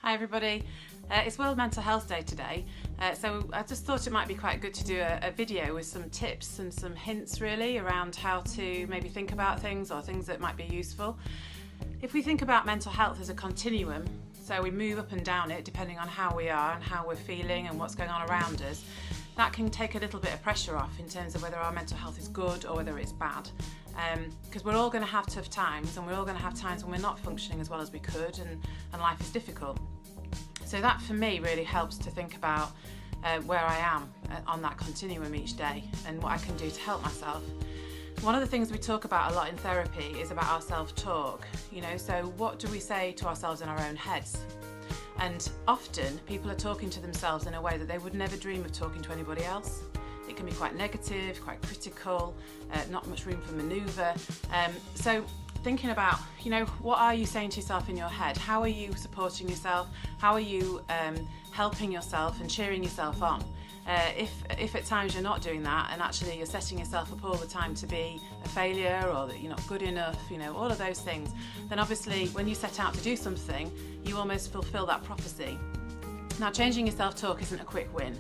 Hi everybody, it's World Mental Health Day today, so I just thought it might be quite good to do a video with some tips and some hints really around how to maybe think about things or things that might be useful. If we think about mental health as a continuum, so we move up and down it depending on how we are and how we're feeling and what's going on around us, that can take a little bit of pressure off in terms of whether our mental health is good or whether it's bad. Because we're all going to have tough times, and we're all going to have times when we're not functioning as well as we could, and life is difficult. So that for me really helps to think about where I am on that continuum each day and what I can do to help myself. One of the things we talk about a lot in therapy is about our self-talk, so what do we say to ourselves in our own heads? And often people are talking to themselves in a way that they would never dream of talking to anybody else. It can be quite negative, quite critical, not much room for manoeuvre. So thinking about, what are you saying to yourself in your head? How are you supporting yourself? How are you helping yourself and cheering yourself on? If at times you're not doing that and actually you're setting yourself up all the time to be a failure or that you're not good enough, all of those things, then obviously when you set out to do something, you almost fulfill that prophecy. Now, changing your self-talk isn't a quick win.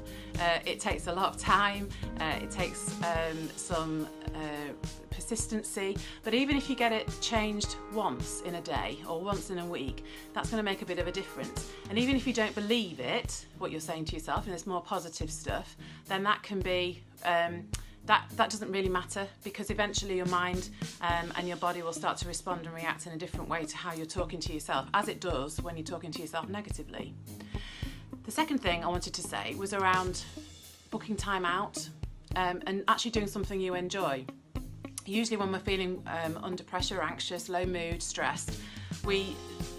It takes a lot of time, it takes some persistency, but even if you get it changed once in a day or once in a week, that's going to make a bit of a difference. And even if you don't believe it, what you're saying to yourself, and it's more positive stuff, then that can be that doesn't really matter, because eventually your mind and your body will start to respond and react in a different way to how you're talking to yourself, as it does when you're talking to yourself negatively. The second thing I wanted to say was around booking time out and actually doing something you enjoy. Usually when we're feeling under pressure, anxious, low mood, stressed,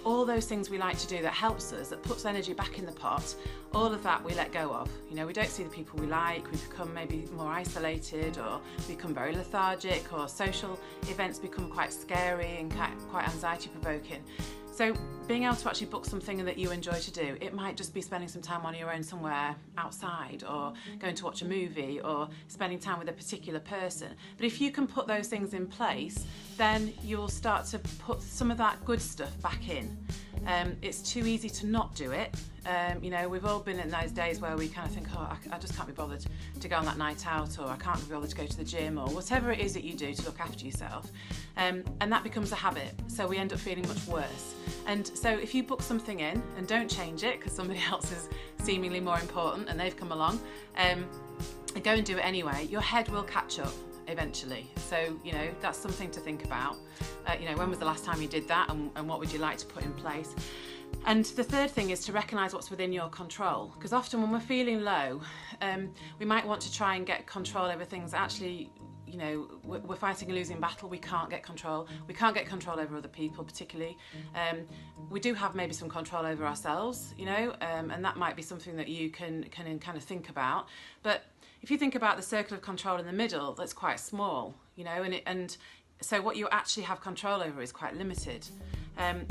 all those things we like to do that helps us, that puts energy back in the pot, all of that we let go of. We don't see the people we like, we become maybe more isolated, or become very lethargic, or social events become quite scary and quite anxiety provoking. So being able to actually book something that you enjoy to do, it might just be spending some time on your own somewhere outside, or going to watch a movie, or spending time with a particular person. But if you can put those things in place, then you'll start to put some of that good stuff back in. It's too easy to not do it. We've all been in those days where we kind of think, I just can't be bothered to go on that night out, or I can't be bothered to go to the gym, or whatever it is that you do to look after yourself. And that becomes a habit, so we end up feeling much worse. And so if you book something in and don't change it because somebody else is seemingly more important and they've come along, and go and do it anyway, your head will catch up eventually. So that's something to think about. When was the last time you did that, and what would you like to put in place? And the third thing is to recognise what's within your control, because often when we're feeling low, we might want to try and get control over things that actually, we're fighting a losing battle. We can't get control. We can't get control over other people particularly. We do have maybe some control over ourselves, and that might be something that you can kind of think about. But if you think about the circle of control in the middle, that's quite small, and so what you actually have control over is quite limited.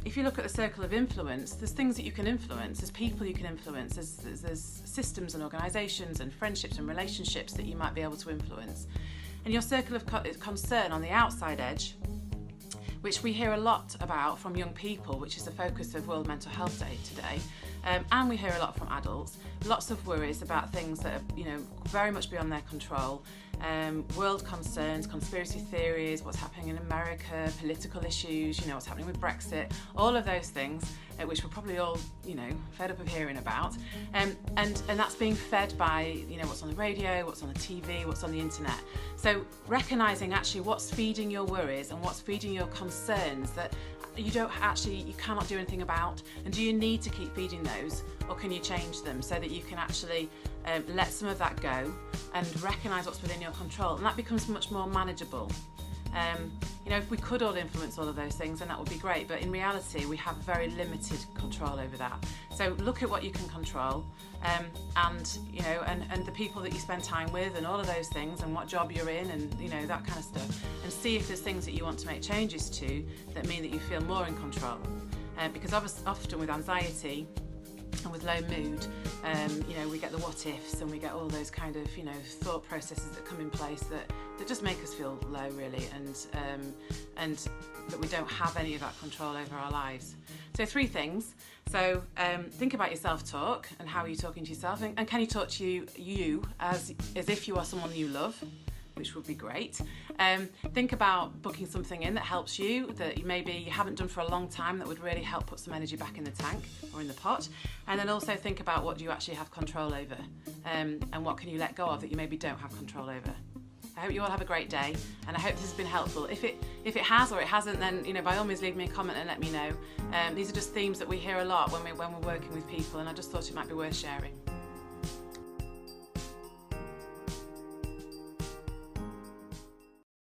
If you look at the circle of influence, there's things that you can influence, there's people you can influence, there's systems and organisations and friendships and relationships that you might be able to influence. And your circle of concern on the outside edge, which we hear a lot about from young people, which is the focus of World Mental Health Day today, and we hear a lot from adults, lots of worries about things that are very much beyond their control, world concerns, conspiracy theories, what's happening in America, political issues, what's happening with Brexit, all of those things, which we're probably all fed up of hearing about, and that's being fed by what's on the radio, what's on the TV, what's on the internet. So recognising actually what's feeding your worries and what's feeding your concerns that you cannot do anything about, and do you need to keep feeding those, or can you change them so that you can actually let some of that go and recognise what's within your control, and that becomes much more manageable. If we could all influence all of those things, then that would be great, but in reality we have very limited control over that. So look at what you can control, and the people that you spend time with, and all of those things, and what job you're in, and that kind of stuff, and see if there's things that you want to make changes to that mean that you feel more in control. Because often with anxiety, And with low mood, you know, we get the what ifs and we get all those kind of, you know, thought processes that come in place that just make us feel low, really, and that we don't have any of that control over our lives. So 3 things. So think about your self-talk and how are you talking to yourself, and can you talk to you as if you are someone you love, which would be great. Think about booking something in that helps you, that you maybe you haven't done for a long time, that would really help put some energy back in the tank or in the pot. And then also think about what do you actually have control over, and what can you let go of that you maybe don't have control over. I hope you all have a great day, and I hope this has been helpful. If it has or it hasn't, then, you know, by all means leave me a comment and let me know. These are just themes that we hear a lot when we're working with people, and I just thought it might be worth sharing.